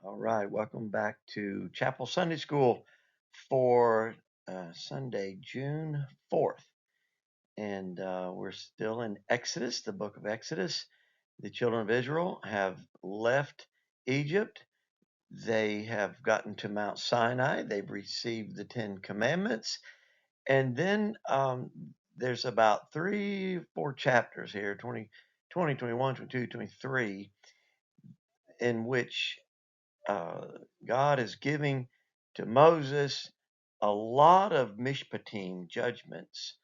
All right, welcome back to Chapel Sunday School for Sunday, June 4th. And we're still in Exodus, the book of Exodus. The children of Israel have left Egypt. They have gotten to Mount Sinai. They've received the Ten Commandments. And then there's about 3, 4 chapters here 20, 21, 22, 23, in which uh, God is giving to Moses a lot of mishpatim judgments,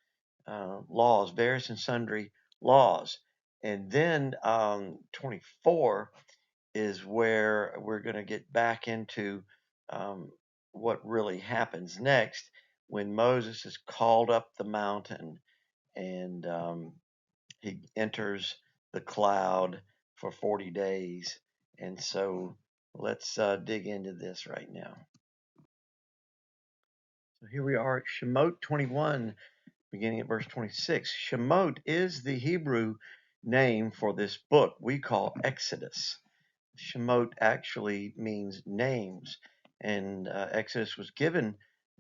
laws, various and sundry laws. And then 24 is where we're going to get back into um, what really happens next when Moses is called up the mountain and he enters the cloud for 40 days. And so let's dig into this right now. So here we are at Shemot 21, beginning at verse 26. Shemot is the Hebrew name for this book we call Exodus. Shemot actually means names, and Exodus was given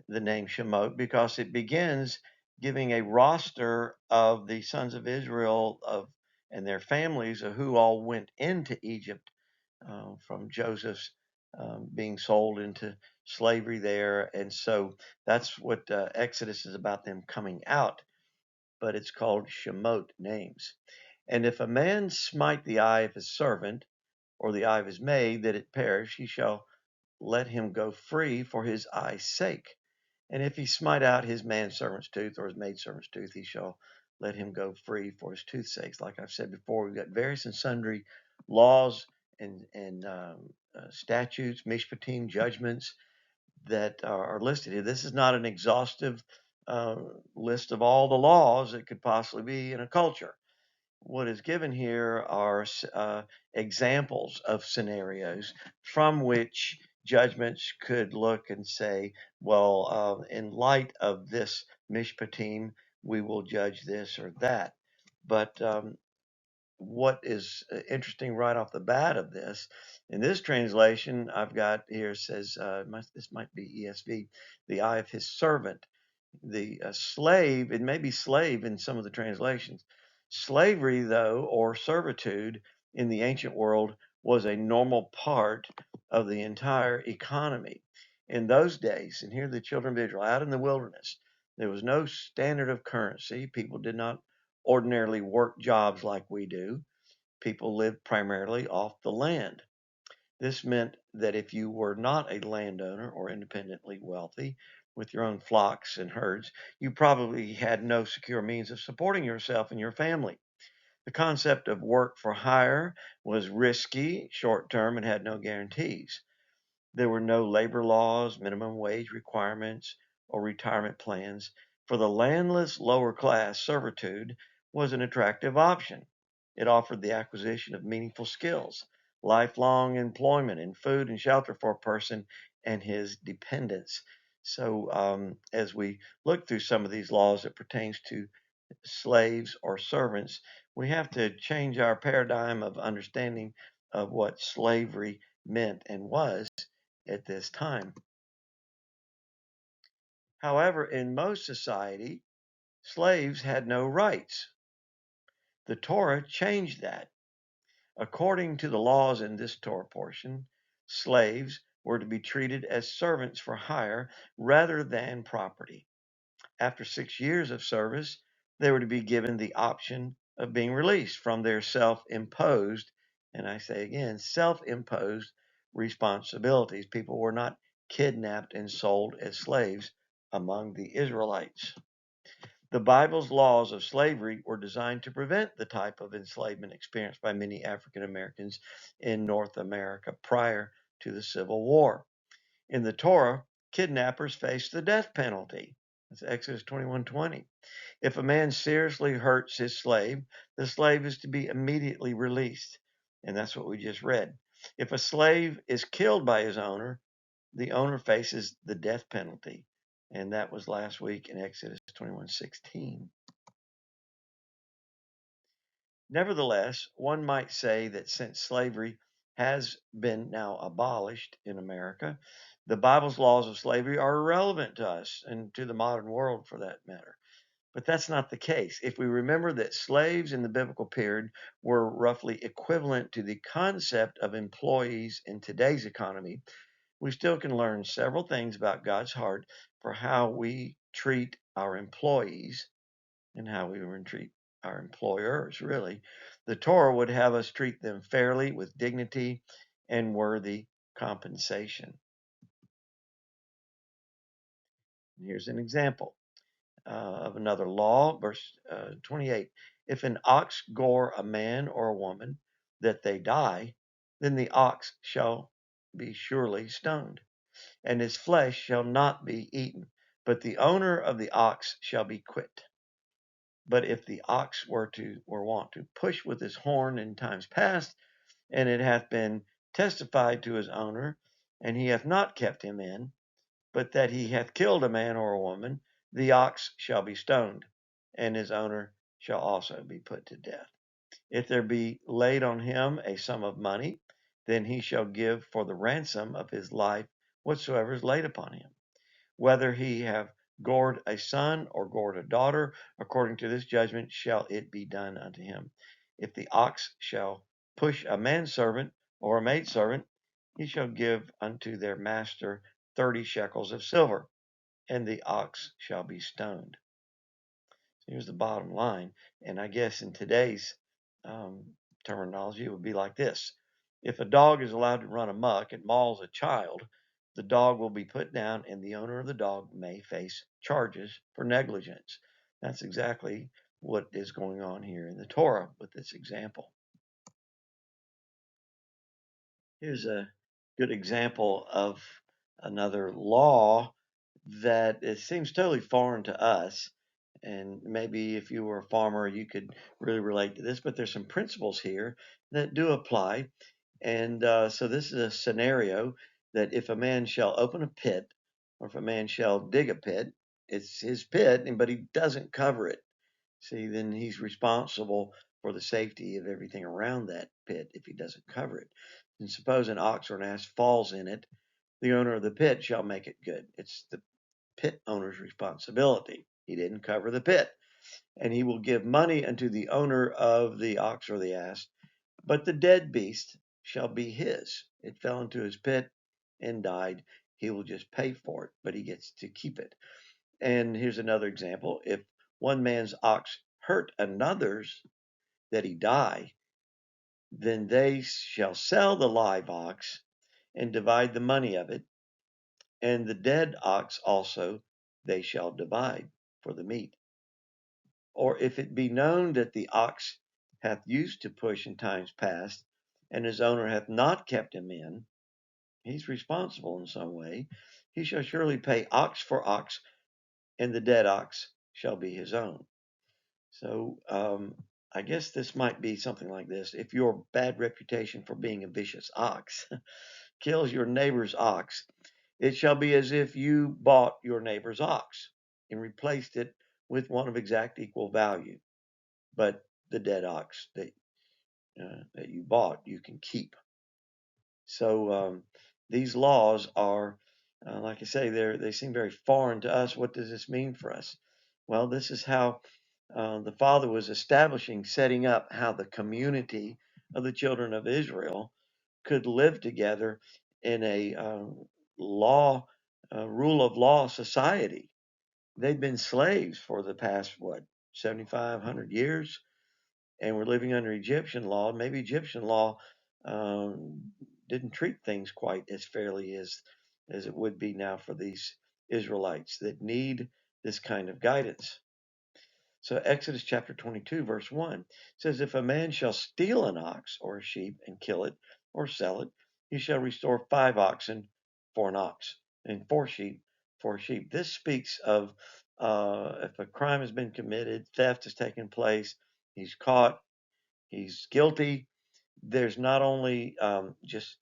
the name Shemot because it begins giving a roster of the sons of Israel and their families of who all went into Egypt from Joseph's being sold into slavery there. And so that's what Exodus is about, them coming out, but it's called Shemot, names. And if a man smite the eye of his servant or the eye of his maid, that it perish, he shall let him go free for his eye's sake. And if he smite out his manservant's tooth or his maidservant's tooth, he shall let him go free for his tooth's sake. Like I've said before, we've got various and sundry laws and statutes, mishpatim, judgments that are listed here. This is not an exhaustive uh, list of all the laws that could possibly be in a culture. What is given here are examples of scenarios from which judgments could look and say, well, in light of this mishpatim, we will judge this or that. But what is interesting right off the bat of this, in this translation I've got here says, this might be ESV, the eye of his servant. The slave, it may be slave in some of the translations. Slavery, though, or servitude in the ancient world was a normal part of the entire economy. In those days, and here the children of Israel out in the wilderness, there was no standard of currency. People did not ordinarily work jobs like we do. People lived primarily off the land. This meant that if you were not a landowner or independently wealthy with your own flocks and herds, you probably had no secure means of supporting yourself and your family. The concept of work for hire was risky, short term, and had no guarantees. There were no labor laws, minimum wage requirements, or retirement plans. For the landless lower class, servitude was an attractive option. It offered the acquisition of meaningful skills, lifelong employment, and food and shelter for a person and his dependents. So, as we look through some of these laws that pertains to slaves or servants, we have to change our paradigm of understanding of what slavery meant and was at this time. However, in most society, slaves had no rights. The Torah changed that. According to the laws in this Torah portion, slaves were to be treated as servants for hire rather than property. After 6 years of service, they were to be given the option of being released from their self imposed, and I say again, self imposed responsibilities. People were not kidnapped and sold as slaves among the Israelites. The Bible's laws of slavery were designed to prevent the type of enslavement experienced by many African Americans in North America prior to the Civil War. In the Torah, kidnappers faced the death penalty. That's Exodus 21:20. If a man seriously hurts his slave, the slave is to be immediately released. And that's what we just read. If a slave is killed by his owner, the owner faces the death penalty. And that was last week in Exodus 21:16. Nevertheless, one might say that since slavery has been now abolished in America, the Bible's laws of slavery are irrelevant to us and to the modern world for that matter. But that's not the case. If we remember that slaves in the biblical period were roughly equivalent to the concept of employees in today's economy, we still can learn several things about God's heart for how we treat our employees and how we would treat our employers, really. The Torah would have us treat them fairly with dignity and worthy compensation. Here's an example of another law, verse 28. If an ox gore a man or a woman that they die, then the ox shall be surely stoned, and his flesh shall not be eaten, but the owner of the ox shall be quit. But if the ox were wont to push with his horn in times past, and it hath been testified to his owner, and he hath not kept him in, but that he hath killed a man or a woman, the ox shall be stoned, and his owner shall also be put to death. If there be laid on him a sum of money, then he shall give for the ransom of his life whatsoever is laid upon him. Whether he have gored a son or gored a daughter, according to this judgment shall it be done unto him. If the ox shall push a manservant or a maidservant, he shall give unto their master 30 shekels of silver, and the ox shall be stoned. So here's the bottom line. And I guess in today's terminology, it would be like this. If a dog is allowed to run amok and mauls a child, the dog will be put down and the owner of the dog may face charges for negligence. That's exactly what is going on here in the Torah with this example. Here's a good example of another law that it seems totally foreign to us. And maybe if you were a farmer, you could really relate to this, but there's some principles here that do apply. And so this is a scenario that if a man shall open a pit, or if a man shall dig a pit, it's his pit, but he doesn't cover it. See, then he's responsible for the safety of everything around that pit if he doesn't cover it. And suppose an ox or an ass falls in it, the owner of the pit shall make it good. It's the pit owner's responsibility. He didn't cover the pit. And he will give money unto the owner of the ox or the ass, but the dead beast shall be his. It fell into his pit and died. He will just pay for it, but he gets to keep it. And here's another example. If one man's ox hurt another's that he die, then they shall sell the live ox and divide the money of it, and the dead ox also they shall divide for the meat. Or if it be known that the ox hath used to push in times past, and his owner hath not kept him in, he's responsible in some way, he shall surely pay ox for ox, and the dead ox shall be his own. So I guess this might be something like this. If your bad reputation for being a vicious ox kills your neighbor's ox, it shall be as if you bought your neighbor's ox and replaced it with one of exact equal value. But the dead ox that you bought, you can keep. So these laws are, like I say, they seem very foreign to us. What does this mean for us? Well, this is how the Father was establishing, setting up how the community of the children of Israel could live together in a rule of law society. They'd been slaves for the past, 7,500 years, and we're living under Egyptian law. Maybe Egyptian law didn't treat things quite as fairly as it would be now for these Israelites that need this kind of guidance. So Exodus chapter 22, verse 1 says, If a man shall steal an ox or a sheep and kill it or sell it, he shall restore 5 oxen for an ox and 4 sheep for a sheep. This speaks of if a crime has been committed, theft has taken place, he's caught, he's guilty. There's not only just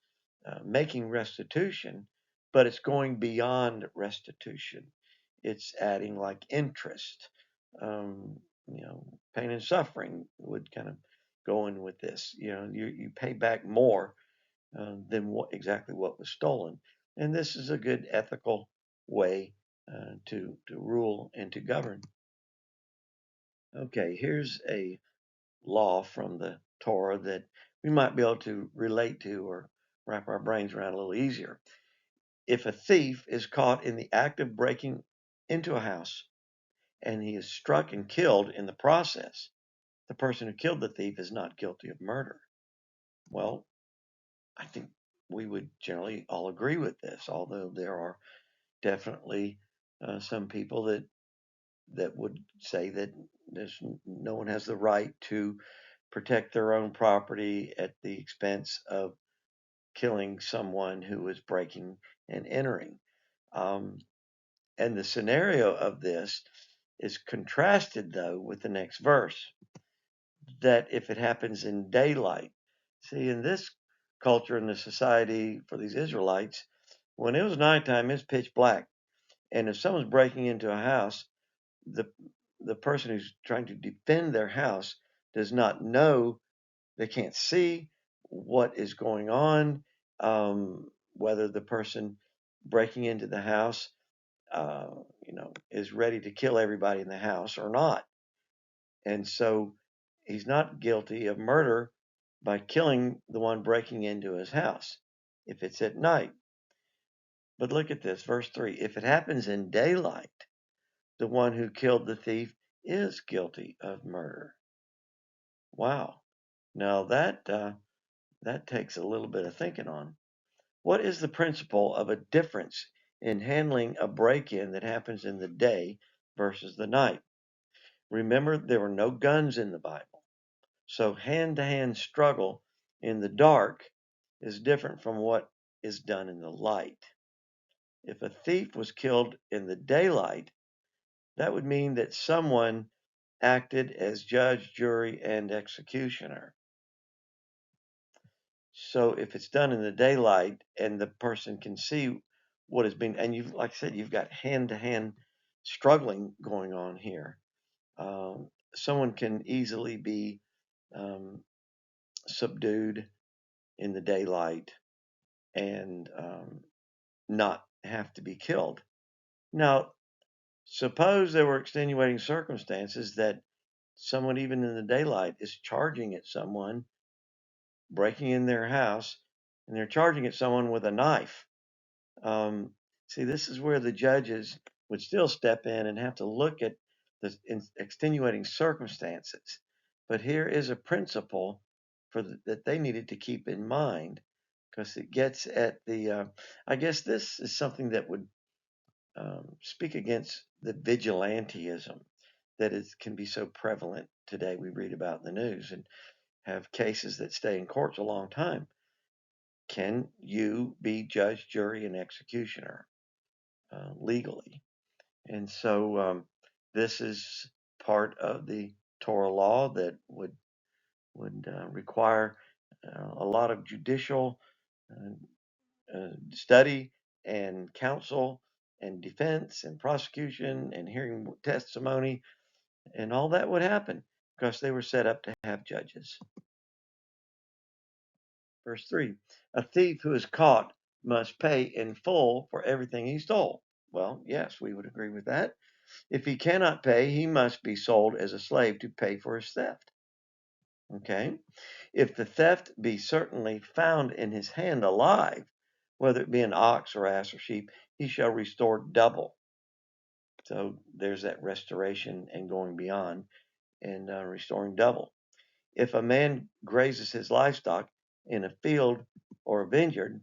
making restitution, but it's going beyond restitution. It's adding like interest. Um, Pain and suffering would kind of go in with this. You pay back more than exactly what was stolen. And this is a good ethical way to rule and to govern. Okay, here's a law from the Torah that we might be able to relate to or wrap our brains around a little easier. If a thief is caught in the act of breaking into a house and he is struck and killed in the process, the person who killed the thief is not guilty of murder. Well, I think we would generally all agree with this, although there are definitely some people that would say that no one has the right to protect their own property at the expense of killing someone who is breaking and entering. Um, and the scenario of this is contrasted, though, with the next verse, that if it happens in daylight. See, in this culture, in the society for these Israelites, when it was nighttime, it's pitch black. And if someone's breaking into a house, the the person who's trying to defend their house does not know, they can't see what is going on, whether the person breaking into the house, uh, is ready to kill everybody in the house or not. And so he's not guilty of murder by killing the one breaking into his house if it's at night. But look at this, verse 3. If it happens in daylight, the one who killed the thief is guilty of murder. Wow. Now that takes a little bit of thinking on. What is the principle of a difference in handling a break-in that happens in the day versus the night? Remember, there were no guns in the Bible. So hand-to-hand struggle in the dark is different from what is done in the light. If a thief was killed in the daylight, that would mean that someone acted as judge, jury, and executioner. So if it's done in the daylight and the person can see what is being, and you've, like I said, you've got hand-to-hand struggling going on here. Someone can easily be um, subdued in the daylight and not have to be killed. Now, suppose there were extenuating circumstances that someone, even in the daylight, is charging at someone, breaking in their house, and they're charging at someone with a knife. Um, See, this is where the judges would still step in and have to look at the extenuating circumstances. But here is a principle that they needed to keep in mind, because it gets at I guess this is something that would speak against the vigilantism that can be so prevalent today. We read about in the news and have cases that stay in courts a long time. Can you be judge, jury, and executioner legally? And so this is part of the Torah law that would require a lot of judicial study and counsel and defense and prosecution and hearing testimony, and all that would happen because they were set up to have judges. Verse 3, a thief who is caught must pay in full for everything he stole. Well, yes, we would agree with that. If he cannot pay, he must be sold as a slave to pay for his theft. Okay? If the theft be certainly found in his hand alive, whether it be an ox or ass or sheep, he shall restore double. So there's that restoration and going beyond and restoring double. If a man grazes his livestock in a field or a vineyard,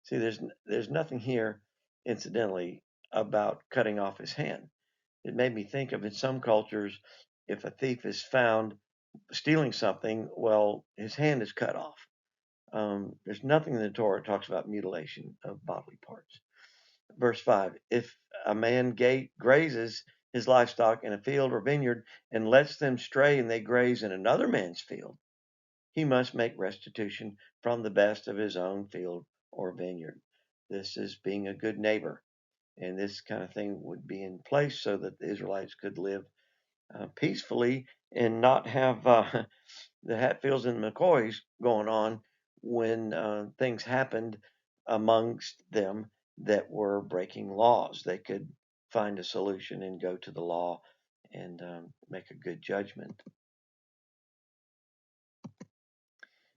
see, there's nothing here, incidentally, about cutting off his hand. It made me think of, in some cultures, if a thief is found stealing something, well, his hand is cut off. There's nothing in the Torah that talks about mutilation of bodily parts. Verse 5, if a man grazes his livestock in a field or vineyard and lets them stray and they graze in another man's field, he must make restitution from the best of his own field or vineyard. This is being a good neighbor. And this kind of thing would be in place so that the Israelites could live peacefully and not have the Hatfields and McCoys going on when things happened amongst them that were breaking laws. They could find a solution and go to the law and make a good judgment.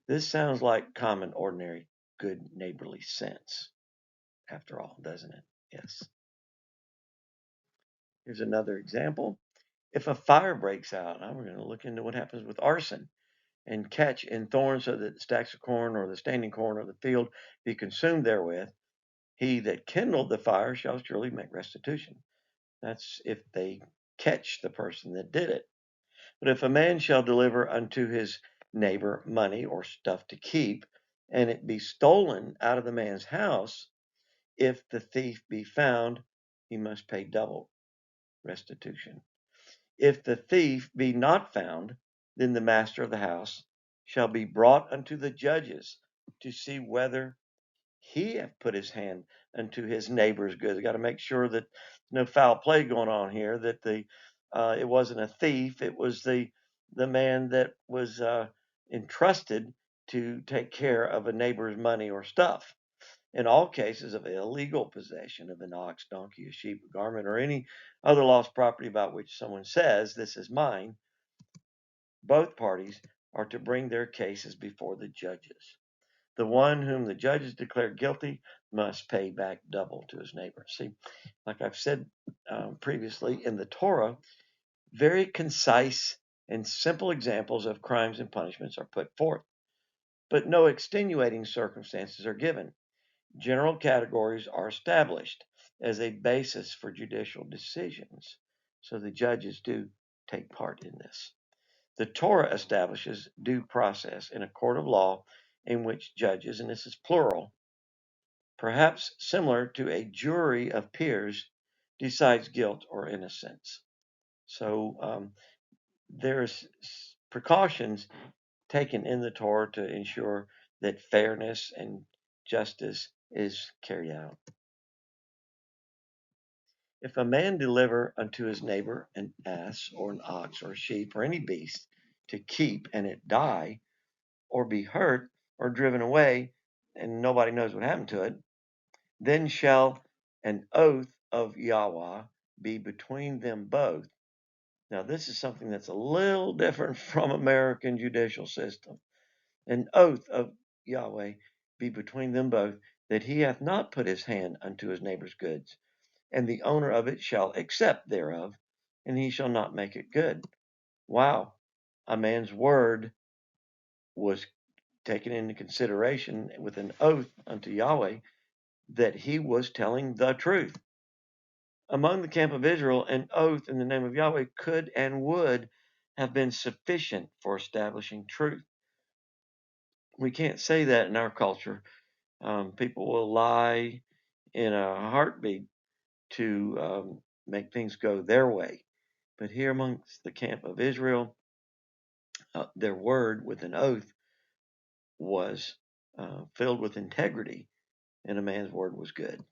This sounds like common, ordinary, good neighborly sense, after all, doesn't it? Yes. Here's another example. If a fire breaks out, now we're going to look into what happens with arson and catch in thorns so that the stacks of corn or the standing corn or the field be consumed therewith. He that kindled the fire shall surely make restitution. That's if they catch the person that did it. But if a man shall deliver unto his neighbor money or stuff to keep, and it be stolen out of the man's house, if the thief be found, he must pay double restitution. If the thief be not found, then the master of the house shall be brought unto the judges to see whether he hath put his hand unto his neighbor's goods. Got to make sure that no foul play going on here. That it wasn't a thief. It was the man that was entrusted to take care of a neighbor's money or stuff. In all cases of illegal possession of an ox, donkey, a sheep, a garment, or any other lost property about which someone says, "This is mine," both parties are to bring their cases before the judges. The one whom the judges declare guilty must pay back double to his neighbor. See, like I've said previously, in the Torah, very concise and simple examples of crimes and punishments are put forth, but no extenuating circumstances are given. General categories are established as a basis for judicial decisions, so the judges do take part in this. The Torah establishes due process in a court of law in which judges, and this is plural, perhaps similar to a jury of peers, decides guilt or innocence. So there's precautions taken in the Torah to ensure that fairness and justice is carried out. If a man deliver unto his neighbor an ass or an ox or a sheep or any beast to keep, and it die, or be hurt, or driven away, and nobody knows what happened to it, then shall an oath of Yahweh be between them both. Now, this is something that's a little different from American judicial system. An oath of Yahweh be between them both, that he hath not put his hand unto his neighbor's goods, and the owner of it shall accept thereof, and he shall not make it good. Wow, a man's word was taken into consideration with an oath unto Yahweh that he was telling the truth. Among the camp of Israel, an oath in the name of Yahweh could and would have been sufficient for establishing truth. We can't say that in our culture. People will lie in a heartbeat to make things go their way. But here amongst the camp of Israel, their word with an oath was filled with integrity, and a man's word was good.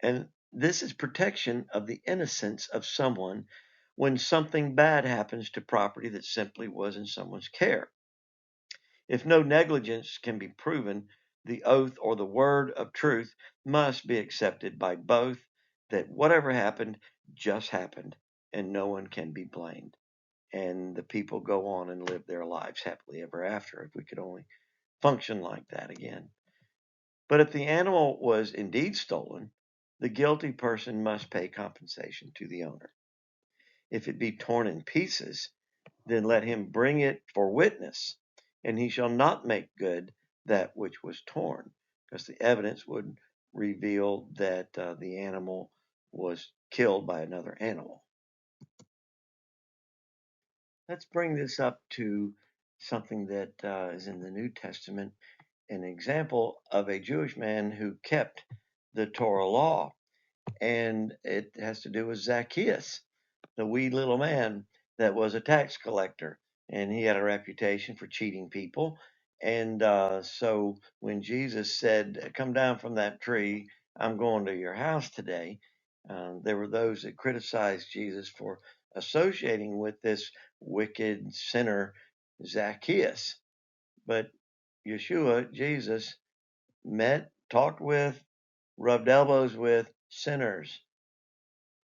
And this is protection of the innocence of someone when something bad happens to property that simply was in someone's care. If no negligence can be proven, the oath or the word of truth must be accepted by both, that whatever happened just happened and no one can be blamed. And the people go on and live their lives happily ever after, if we could only function like that again. But if the animal was indeed stolen, the guilty person must pay compensation to the owner. If it be torn in pieces, then let him bring it for witness, and he shall not make good that which was torn, because the evidence would reveal that the animal was killed by another animal. Let's bring this up to something that is in the New Testament, an example of a Jewish man who kept the Torah law, and it has to do with Zacchaeus, the wee little man that was a tax collector, and he had a reputation for cheating people. And so when Jesus said, "Come down from that tree, I'm going to your house today," there were those that criticized Jesus for associating with this wicked sinner, Zacchaeus. But Yeshua, Jesus, met, talked with, rubbed elbows with sinners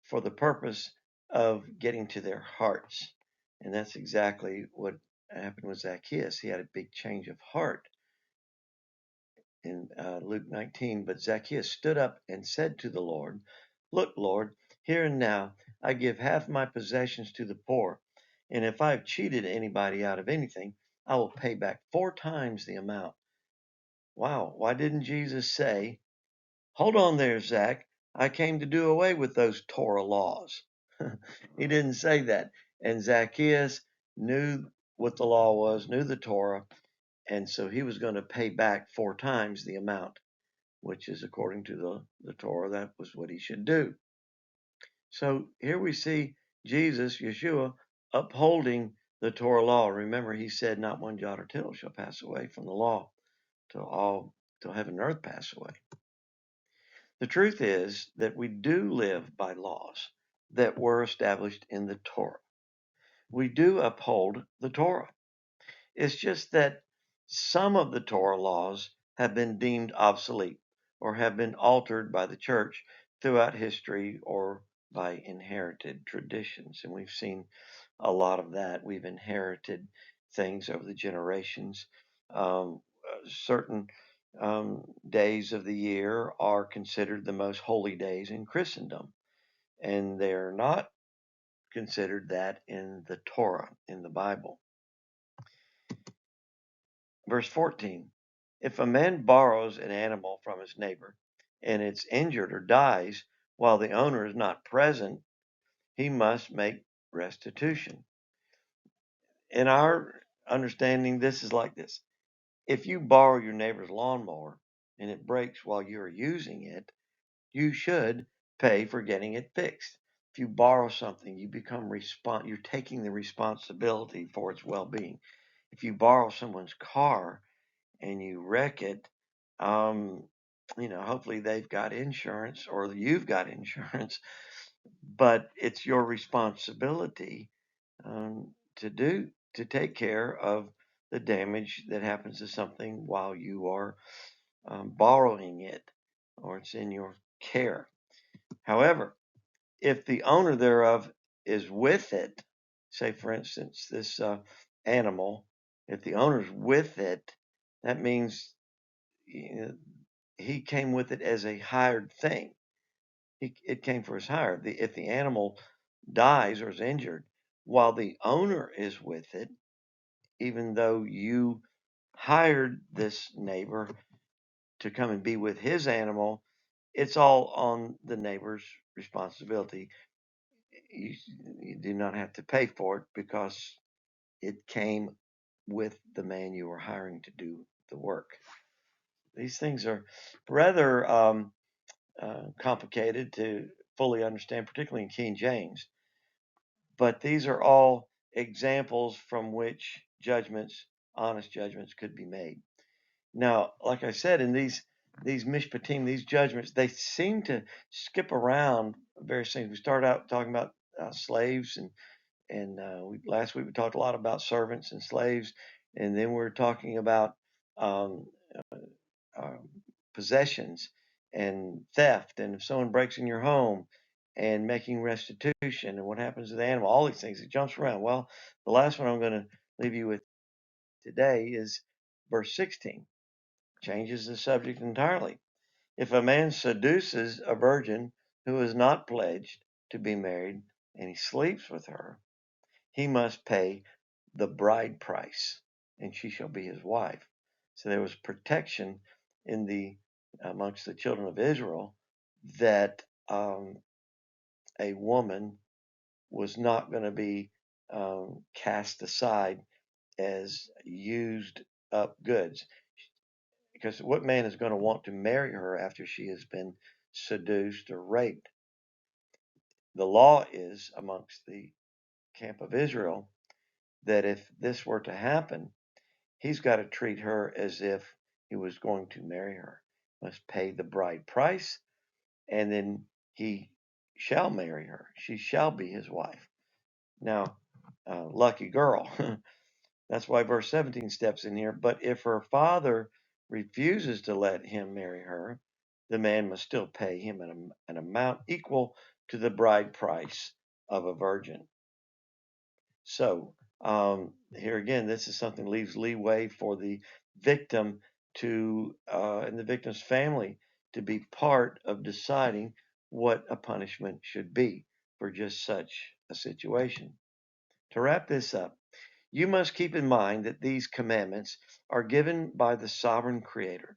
for the purpose of getting to their hearts. And that's exactly what happened with Zacchaeus. He had a big change of heart in Luke 19. But Zacchaeus stood up and said to the Lord, "Look, Lord, here and now I give half my possessions to the poor. And if I've cheated anybody out of anything, I will pay back 4 times the amount." Wow. Why didn't Jesus say, "Hold on there, Zach. I came to do away with those Torah laws"? He didn't say that. And Zacchaeus knew what the law was, knew the Torah, and so he was going to pay back 4 times the amount, which is according to the Torah, that was what he should do. So here we see Jesus, Yeshua, upholding the Torah law. Remember, he said, "Not one jot or tittle shall pass away from the law till heaven and earth pass away." The truth is that we do live by laws that were established in the Torah. We do uphold the Torah. It's just that some of the Torah laws have been deemed obsolete or have been altered by the church throughout history or by inherited traditions. And we've seen a lot of that. We've inherited things over the generations. Certain days of the year are considered the most holy days in Christendom, and they're not considered that in the Torah, in the Bible. Verse 14, if a man borrows an animal from his neighbor and it's injured or dies while the owner is not present, he must make restitution. In our understanding, this is like this. If you borrow your neighbor's lawnmower and it breaks while you're using it, you should pay for getting it fixed. If you borrow something, you become you're taking the responsibility for its well-being. If you borrow someone's car and you wreck it, hopefully they've got insurance or you've got insurance, but it's your responsibility to take care of the damage that happens to something while you are borrowing it or it's in your care. However, if the owner thereof is with it, say for instance this animal, if the owner's with it, that means he came with it as a hired thing. It came for his hire. If the animal dies or is injured while the owner is with it, even though you hired this neighbor to come and be with his animal, it's all on the neighbor's responsibility. You do not have to pay for it because it came with the man you were hiring to do the work. These things are rather complicated to fully understand, particularly in King James. But these are all examples from which honest judgments, could be made. Now, like I said, in these mishpatim, these judgments, they seem to skip around various things. We started out talking about slaves, and last week we talked a lot about servants and slaves, and then we're talking about um, uh, possessions and theft, and if someone breaks in your home, and making restitution, and what happens to the animal, all these things. It jumps around. Well, the last one I'm going to leave you with today is verse 16. Changes the subject entirely. If a man seduces a virgin who is not pledged to be married, and he sleeps with her, he must pay the bride price, and she shall be his wife. So there was protection amongst the children of Israel that a woman was not going to be cast aside as used up goods. Because what man is going to want to marry her after she has been seduced or raped? The law is amongst the camp of Israel that if this were to happen, he's got to treat her as if he was going to marry her. Must pay the bride price, and then he shall marry her. She shall be his wife. Now, lucky girl. That's why verse 17 steps in here. But if her father refuses to let him marry her, the man must still pay him an amount equal to the bride price of a virgin. So here again, this is something that leaves leeway for the victim to and the victim's family to be part of deciding what a punishment should be for just such a situation. To wrap this up, you must keep in mind that these commandments are given by the sovereign creator,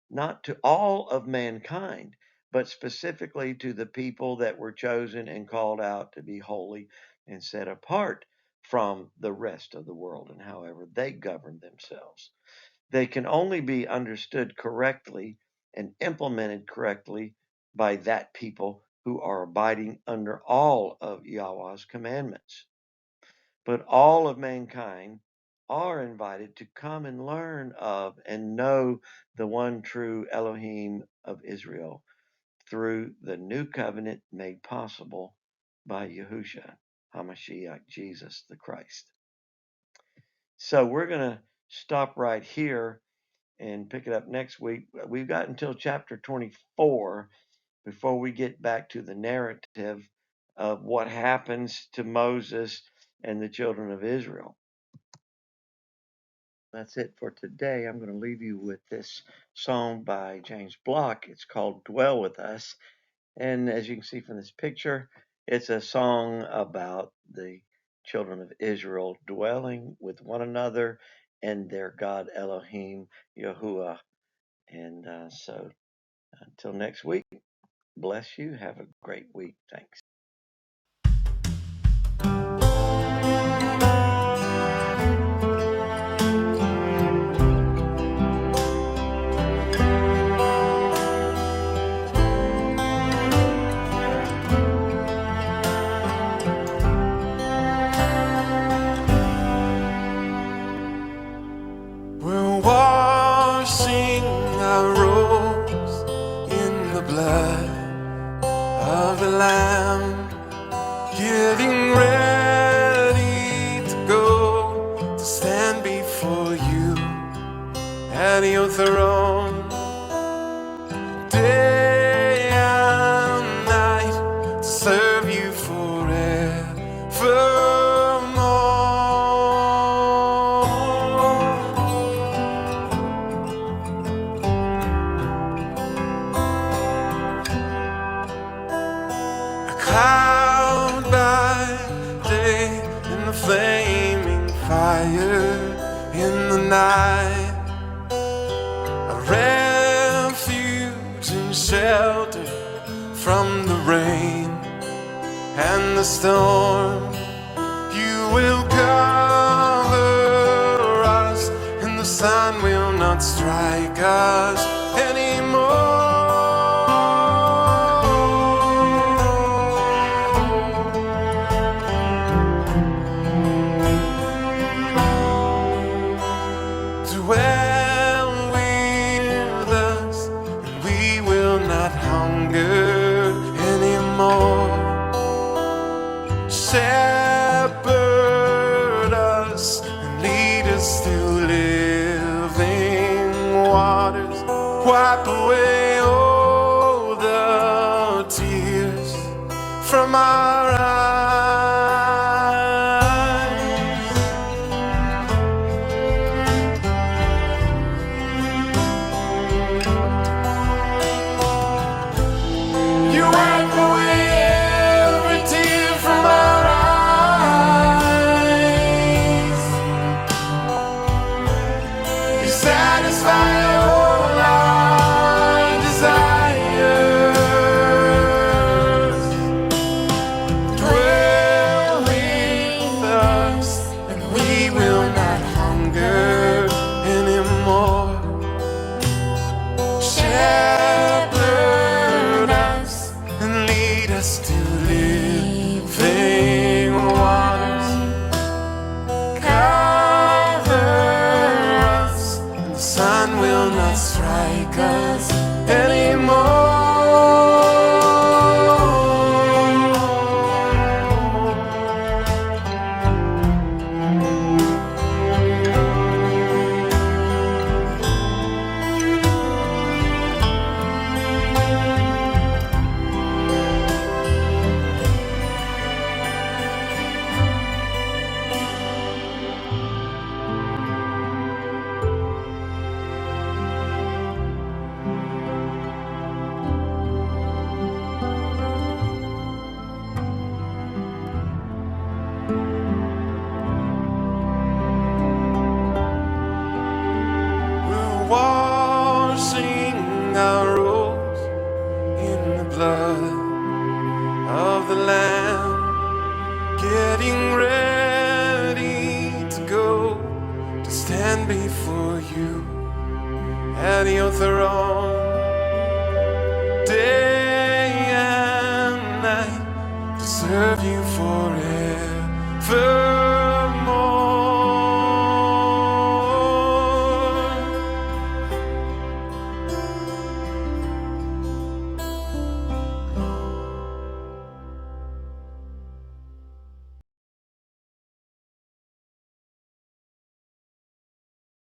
not to all of mankind, but specifically to the people that were chosen and called out to be holy and set apart from the rest of the world and however they govern themselves. They can only be understood correctly and implemented correctly by that people who are abiding under all of Yahweh's commandments. But all of mankind are invited to come and learn of and know the one true Elohim of Israel through the new covenant made possible by Yahushua HaMashiach, Jesus the Christ. So we're going to stop right here and pick it up next week. We've got until chapter 24 before we get back to the narrative of what happens to Moses and the children of Israel. That's it for today. I'm going to leave you with this song by James Block. It's called Dwell With Us. And as you can see from this picture, it's a song about the children of Israel dwelling with one another and their God Elohim, Yahuwah. And so until next week, bless you. Have a great week. Thanks. We're washing our robes in the blood of the Lamb, getting ready to go to stand before you at your throne, day and night, to serve you cloud by day and the flaming fire in the night, a refuge and shelter from the rain and the storm. You will cover us and the sun will not strike us anymore. Dwell with us, and we will not hunger anymore. Shepherd us and lead us to living waters. Wipe away all the tears from our eyes. You wipe away every tear from our eyes. You satisfy all our desires. Dwell our